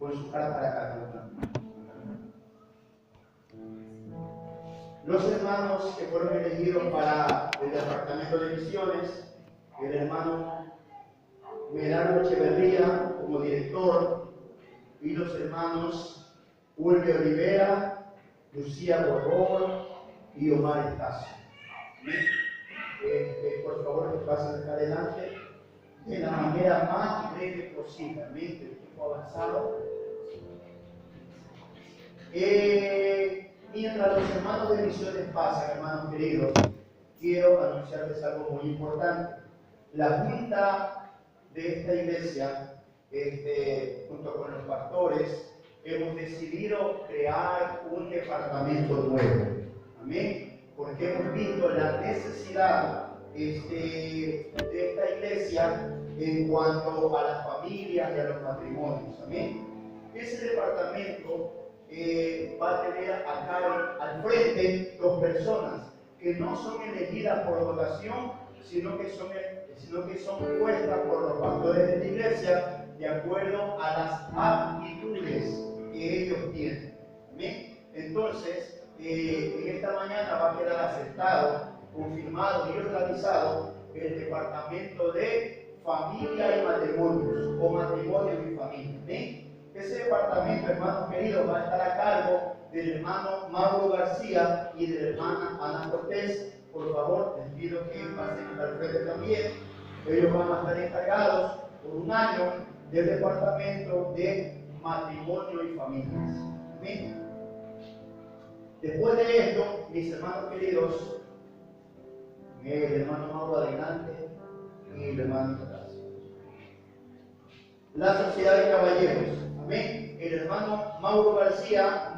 con su cara para acá. Los hermanos que fueron elegidos para el departamento de misiones, el hermano Medardo Echeverría como director, y los hermanos Ulve Olivera, Lucía Borbón y Omar Estacio. Por favor, que pasen acá adelante de la manera más breve posible. El tiempo avanzado. Mientras los hermanos de misiones pasan, hermanos queridos, quiero anunciarles algo muy importante. La junta de esta iglesia, junto con los pastores, hemos decidido crear un departamento nuevo. Amén. Porque hemos visto la necesidad de esta iglesia en cuanto a las familias y a los matrimonios. Amén. Ese departamento va a tener acá al frente dos personas que no son elegidas por votación, sino que son puestas por los pastores de la iglesia de acuerdo a las aptitudes que ellos tienen. ¿Amén? Entonces, en esta mañana va a quedar aceptado, confirmado y organizado el departamento de familia y matrimonios, o matrimonio y familia. ¿Amén? Ese departamento, hermanos queridos, va a estar a cargo del hermano Mauro García y de la hermana Ana Cortés. Por favor, les pido que pasen al frente también. Ellos van a estar encargados por un año del departamento de matrimonio y familias. ¿Amén? Después de esto, mis hermanos queridos, el hermano Mauro adelante y el hermano atrás. La sociedad de caballeros. Amén. El hermano Mauro García,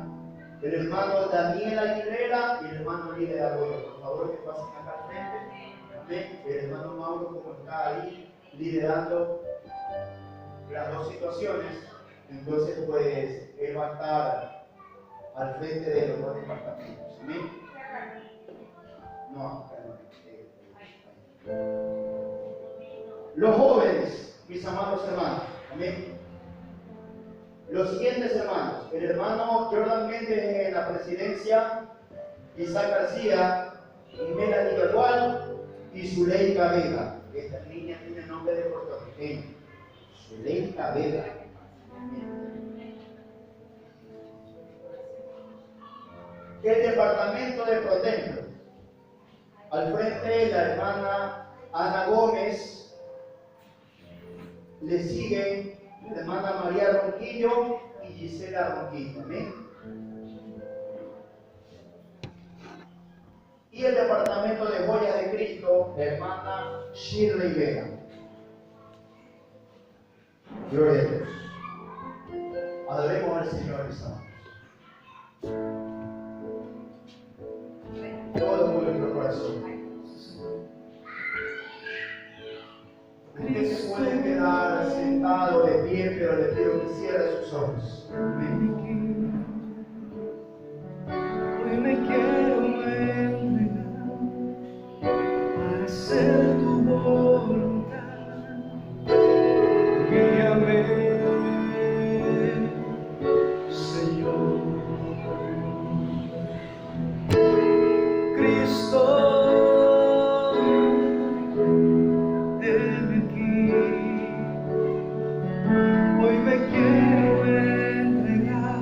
el hermano Daniel Aguilera y el hermano Líder Arroyo. Por favor, que pasen acá al frente. Amén. El hermano Mauro, como está ahí liderando las dos situaciones, entonces pues él va a estar al frente de los dos departamentos. Amén. No, los jóvenes, mis amados hermanos. Amén. Los siguientes hermanos: el hermano Jordan Méndez en la presidencia, Isaac García, Melanie Gagual y Zuleika Vega. Esta niña tiene nombre de puertorriqueño. Zuleika Vega. El departamento de protemplo. Al frente la hermana Ana Gómez. Le siguen la hermana María Ronquillo y Gisela Ronquillo. Amén. Y el departamento de joyas de Cristo, la hermana Shirley Vega. Gloria a Dios. Adoremos al Señor, mis amados. Todo con nuestro corazón. Usted se puede quedar sentado de pie, pero le pido que cierre sus ojos. Amén. Hoy me quiero entregar a hacer tu voluntad. Guíame, Señor. Cristo. Hoy me quiero entregar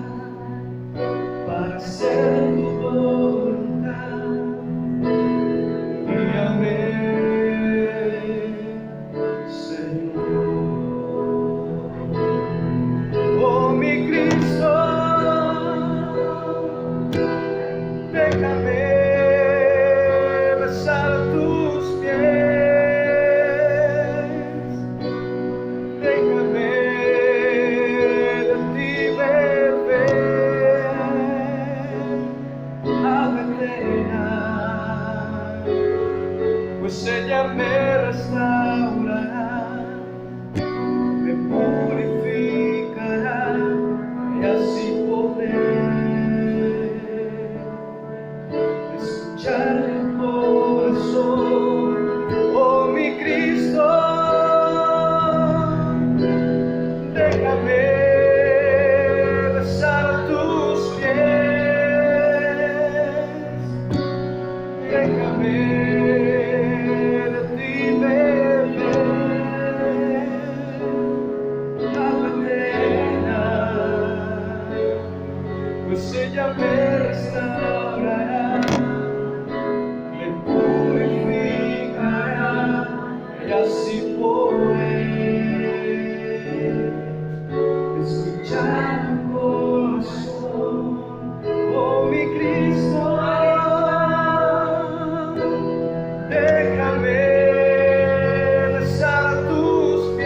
pues ella me restaurará, me purificará, y así podré escuchar tu corazón, oh mi Cristo. Déjame besar tus pies,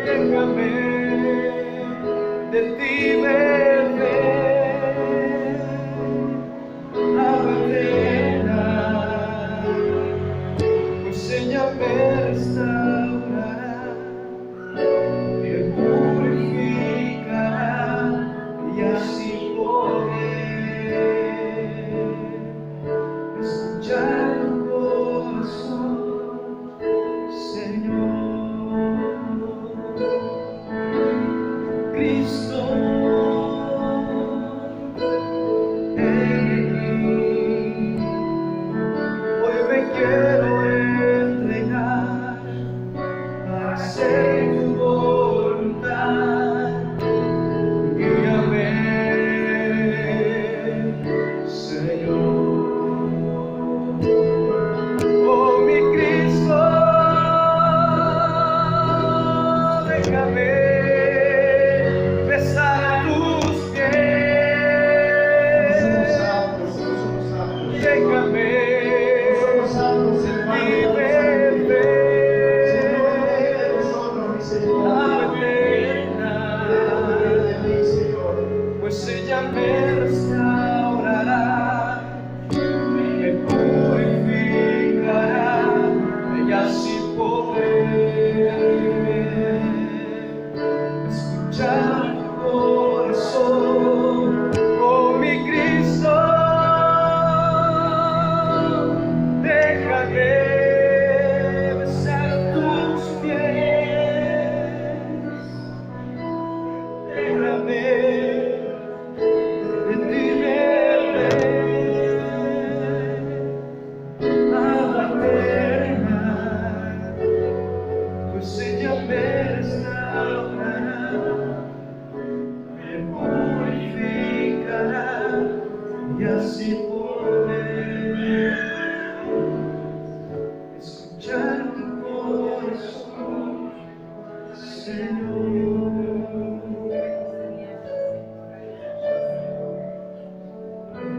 déjame de ti beber agua eterna, pues ella me restaurará, me purificará, y así podré escuchar tu corazón, Señor. Cristo, hoy me quiero entregar para hacer tu voluntad. Guíame, Señor. Oh mi Cristo, déjame besar tus pies, déjame de ti beber agua eterna, pues ella me restaurará, me purificará, y así podré escuchar tu corazón, oh mi Cristo. Déjame besar tus pies, déjame de ti beber agua eterna, pues ella me restaurará, me purificará, y así podré escuchar tu corazón, Señor.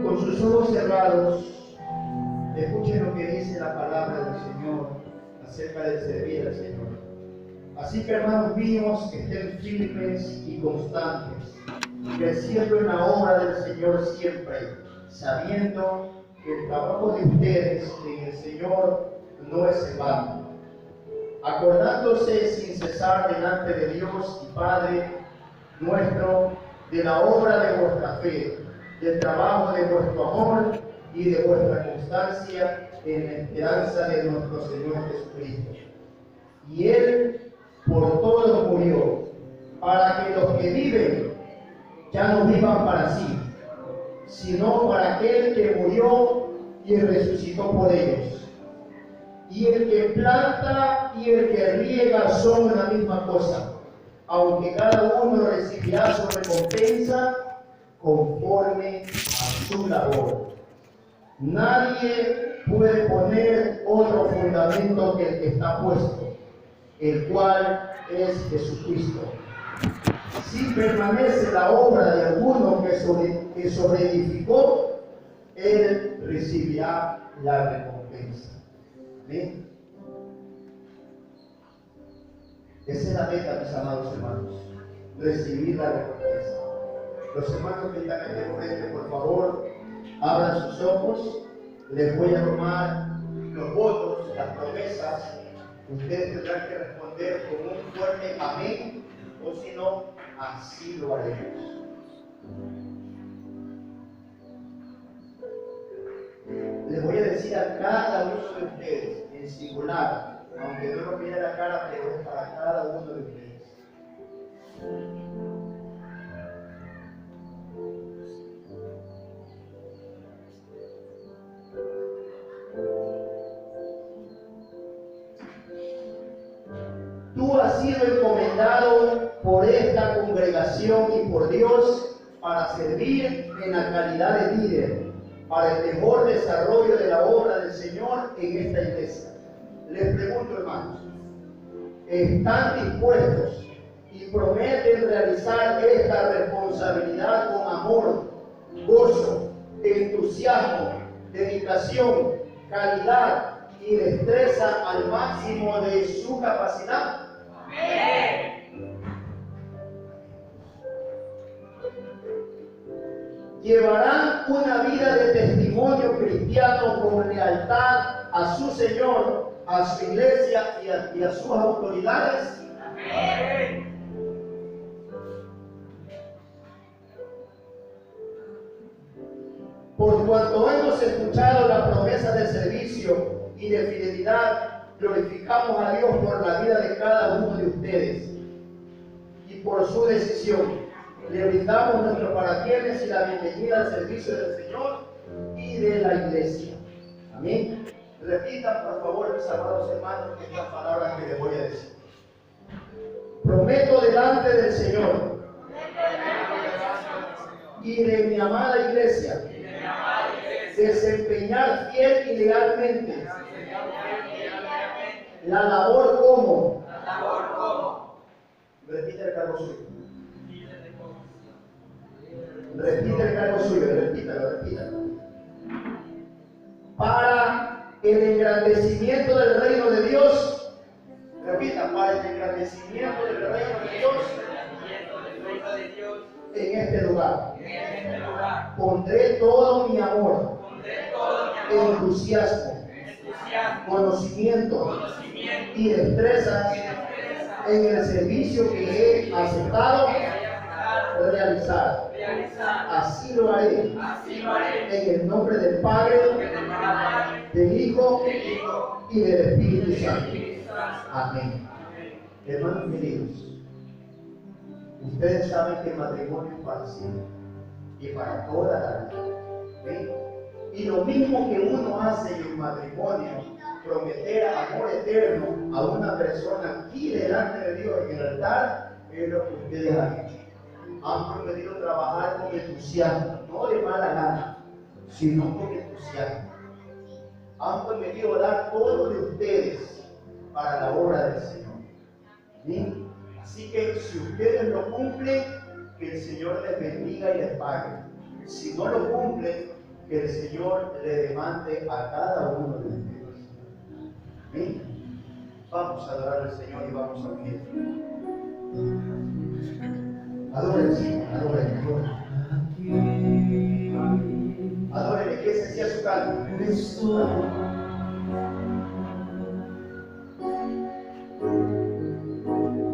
Con sus ojos cerrados, escuchen lo que dice la palabra del Señor acerca de servir al Señor. Así que, hermanos míos, estén firmes y constantes, creciendo en la obra del Señor siempre, sabiendo que el trabajo de ustedes en el Señor no es en vano, acordándose sin cesar delante de Dios y Padre nuestro de la obra de vuestra fe, del trabajo de vuestro amor y de vuestra constancia en la esperanza de nuestro Señor Jesucristo. Y Él por todos murió, para que los que viven ya no vivan para sí, sino para aquel que murió y resucitó por ellos. Y el que planta y el que riega son la misma cosa, aunque cada uno recibirá su recompensa conforme a su labor. Nadie puede poner otro fundamento que el que está puesto, el cual es Jesucristo. Si permanece la obra de alguno que sobreedificó, él recibirá la recompensa. ¿Bien? Esa es la meta, mis amados hermanos, recibir la recompensa. Los hermanos que están aquí enfrente, por favor, abran sus ojos. Les voy a tomar los votos, las promesas. Ustedes tendrán que responder con un fuerte amén, o si no, así lo haremos. Les voy a decir a cada uno de ustedes, en singular, aunque no lo mire la cara, pero es para cada uno de ustedes. Tú ha sido encomendado por esta congregación y por Dios para servir en la calidad de líder, para el mejor desarrollo de la obra del Señor en esta iglesia. Les pregunto, hermanos, ¿están dispuestos y prometen realizar esta responsabilidad con amor, gozo, entusiasmo, dedicación, calidad y destreza al máximo de su capacidad? Amén. Llevarán una vida de testimonio cristiano con lealtad a su Señor, a su iglesia y a sus autoridades. Amén. Por cuanto hemos escuchado la promesa de servicio y de fidelidad, glorificamos a Dios por la vida de cada uno de ustedes y por su decisión. Le brindamos nuestros parabienes y la bienvenida al servicio del Señor y de la iglesia. Amén. Repitan, por favor, mis amados hermanos, estas palabras que les voy a decir. Prometo delante del Señor y de mi amada iglesia desempeñar fiel y legalmente la labor como. Repite el cargo suyo. Repite el cargo suyo, repítalo. Para el engrandecimiento del reino de Dios. Repita, para el engrandecimiento del reino de Dios en este lugar. Pondré todo mi amor, entusiasmo, conocimiento y destrezas en el servicio que he aceptado realizar. Así lo haré en el nombre del Padre, del Hijo y del Espíritu Santo. Amén. Hermanos queridos, ustedes saben que el matrimonio es para siempre y para toda la vida. ¿Sí? Y lo mismo que uno hace en el matrimonio, prometer amor eterno a una persona aquí delante de Dios en el altar, es lo que ustedes han hecho. Han prometido trabajar con entusiasmo, no de mala gana, sino con entusiasmo. Han prometido dar todo de ustedes para la obra del Señor. ¿Sí? Así que si ustedes lo cumplen, que el Señor les bendiga y les pague. Si no lo cumplen, que el Señor le demande a cada uno de ustedes. ¿Sí? Vamos a adorar al Señor y vamos a unir. Adórenle, Señor, adórenle. Adórenle, que ese sea su canto.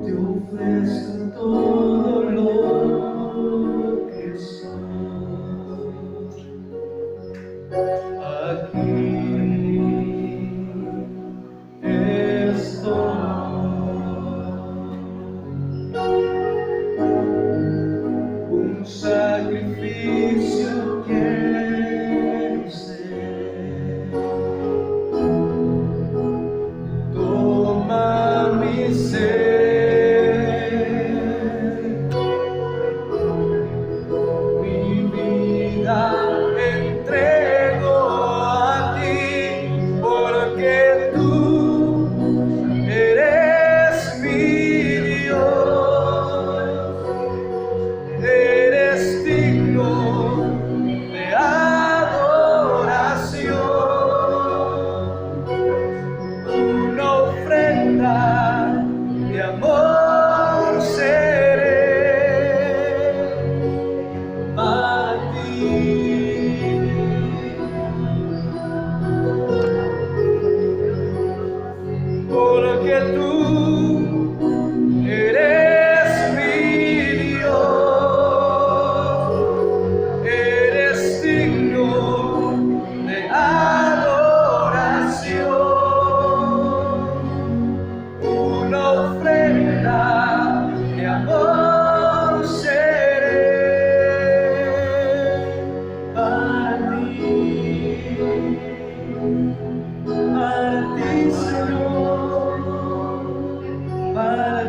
Te ofrezco todo lo que soy. Aquí estoy. Un sacrificio quiero ser. Toma mi ser.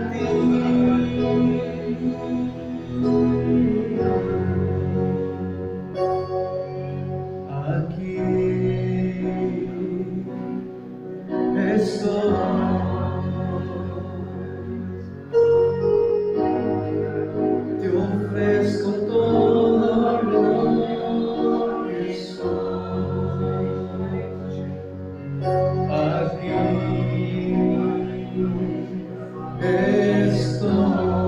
Aquí estoy, te ofrezco todo lo que soy. Aquí estoy.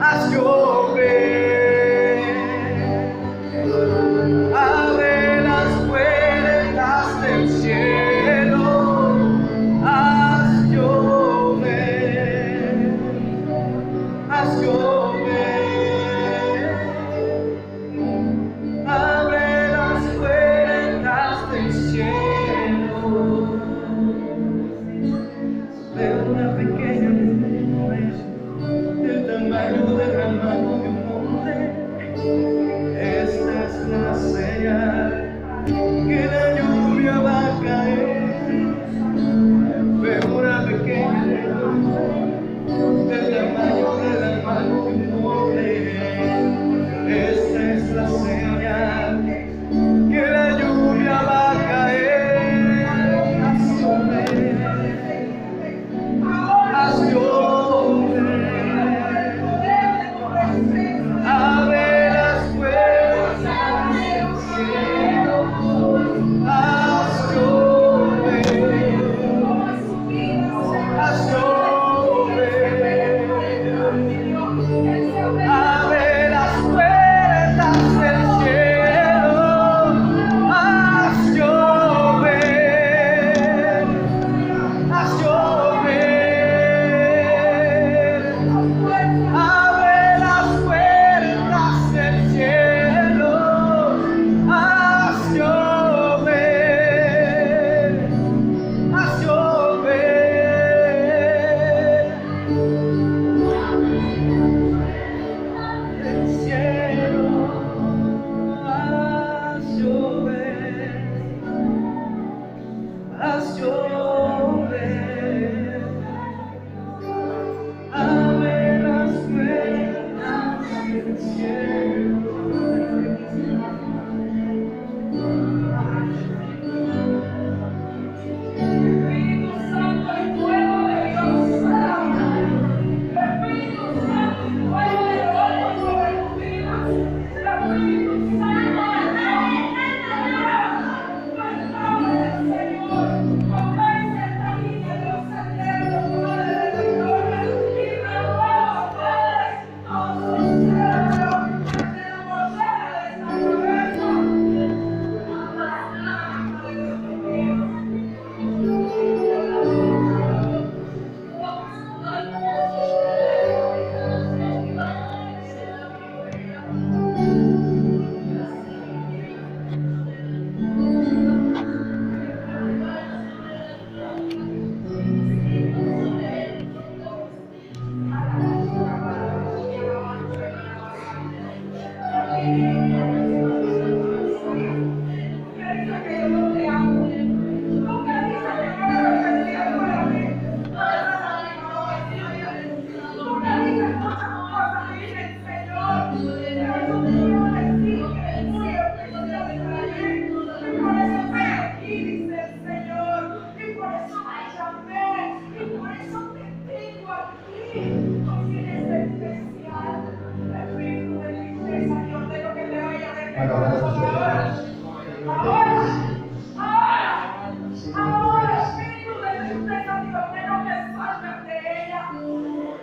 Haz llover la lluvia va a caer, pero una pequeña del tamaño de la mano de un hombre. Esa es la señal que la lluvia va a caer. Haz llover, haz llover. Abre las puertas del cielo, haz llover, haz llover. Abre las puertas del cielo, haz llover, haz llover. Abre las puertas del cielo, haz llover, haz llover. El cielo, haz llover, haz llover. Abre las puertas del cielo. Espíritu Santo, el fuego de Dios, Espíritu Santo, el fuego de Dios sobre tu vida. Espíritu Santo, Señor, convence esta niña de los senderos, Padre de la gloria, y renueva, Padre, todos los cielos, que te envolvera de esta promesa. Ahora, Espíritu de tristeza, Dios mío, me salves de ella.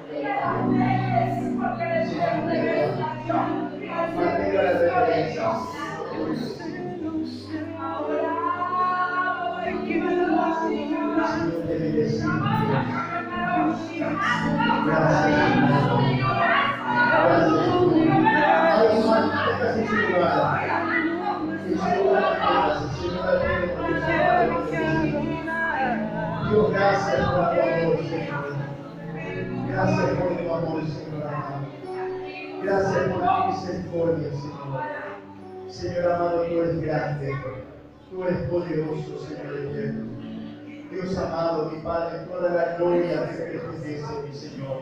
Que la dejes, porque eres Dios de gracia, Dios. Y al servicio de Dios. Ahora, que me lo Dios, gracias por tu amor, Señor. Gracias por tu amor, Señor amado. Gracias por tu misericordia, Señor. Señor amado, tú eres grande. Tú eres poderoso, Señor eterno. Dios amado, mi Padre, toda la gloria te pertenece, mi Señor.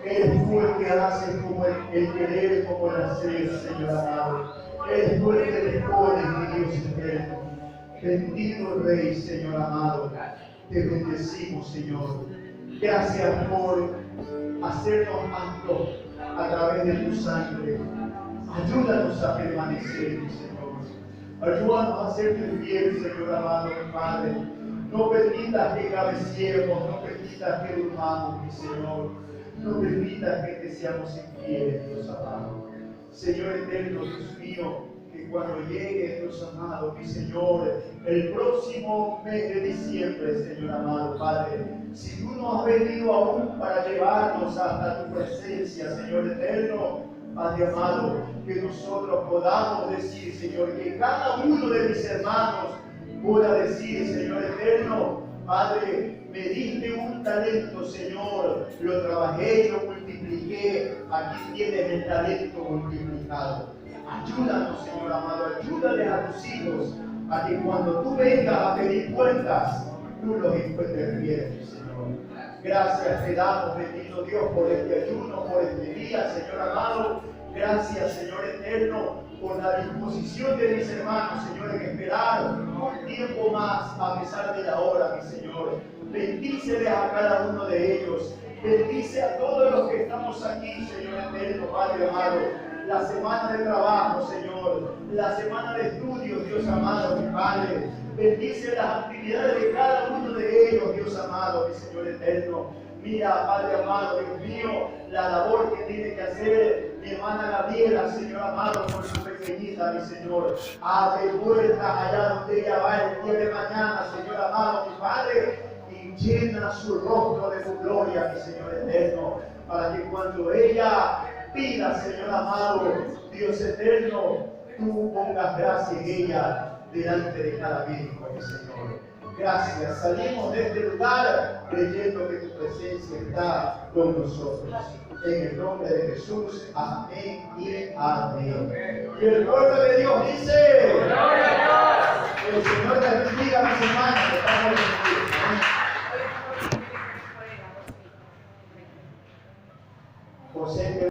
Eres tú el que hace como el querer, como el hacer, Señor amado. Eres tú el que dispones, mi Dios eterno. Bendito Rey, Señor amado. Te bendecimos, Señor. Gracias por hacernos aptos a través de tu sangre. Ayúdanos a permanecer, mi Señor. Ayúdanos a serte fiel, Señor amado, mi Padre. No permitas que cabeciemos, no permitas que durmamos, mi Señor. No permitas que te seamos infieles, Dios amado. Señor eterno, Dios mío, que cuando llegue, Dios amado, mi Señor, el próximo mes de diciembre, Señor amado, Padre, si tú no has venido aún para llevarnos hasta tu presencia, Señor eterno, Padre amado, que nosotros podamos decir, Señor, que cada uno de mis hermanos pueda decir, Señor eterno, Padre, me diste un talento, Señor, lo trabajé y lo multipliqué, aquí tienes el talento multiplicado. Ayúdanos, Señor amado, ayúdales a tus hijos a que cuando tú vengas a pedir cuentas, tú los encuentres bien, Señor. Gracias te damos, bendito Dios, por este ayuno, por este día, Señor amado. Gracias, Señor eterno, por la disposición de mis hermanos, Señor, en esperar un tiempo más a pesar de la hora, mi Señor. Bendíceles a cada uno de ellos. Bendice a todos los que estamos aquí, Señor eterno, Padre amado. La semana de trabajo, Señor. La semana de estudios, Dios amado, mi Padre. Bendice las actividades de cada uno de ellos, Dios amado, mi Señor eterno. Mira, Padre amado, Dios mío, la labor que tiene que hacer mi hermana Gabriela, Señor amado, por su pequeñita, mi Señor. Abre puertas allá donde ella va el día de mañana, Señor amado, mi Padre, y llena su rostro de tu gloria, mi Señor eterno, para que cuando ella pida, Señor amado, Dios eterno, tú pongas gracia en ella delante de cada hijo, mi Señor. Gracias. Salimos de este lugar creyendo que tu presencia está con nosotros. En el nombre de Jesús, amén y amén. Y el pueblo de Dios dice...